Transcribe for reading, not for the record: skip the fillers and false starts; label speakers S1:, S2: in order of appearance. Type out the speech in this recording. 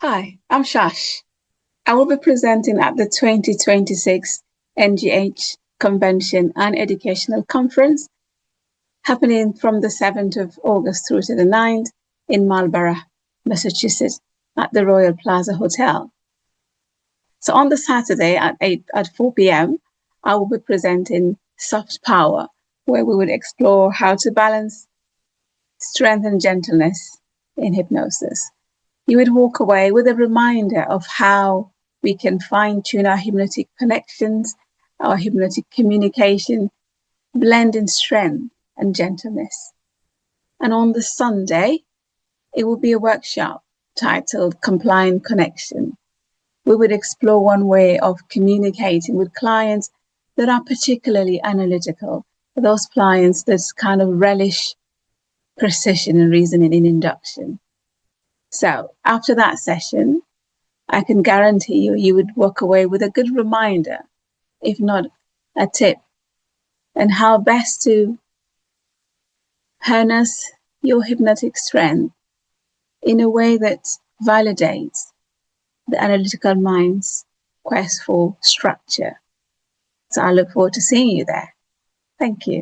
S1: Hi, I'm Shash. I will be presenting at the 2026 NGH Convention and Educational Conference happening from the 7th of August through to the 9th in Marlborough, Massachusetts at the Royal Plaza Hotel. So on the Saturday at 4 p.m., I will be presenting Soft Power, where we would explore how to balance strength and gentleness in hypnosis. You would walk away with a reminder of how we can fine-tune our hypnotic connections, our hypnotic communication, blending strength and gentleness. And on the Sunday, it will be a workshop titled Compliant Connection. We would explore one way of communicating with clients that are particularly analytical, those clients that kind of relish precision and reasoning in induction. So after that session, I can guarantee you would walk away with a good reminder, if not a tip, on how best to harness your hypnotic strength in a way that validates the analytical mind's quest for structure. So I look forward to seeing you there. Thank you.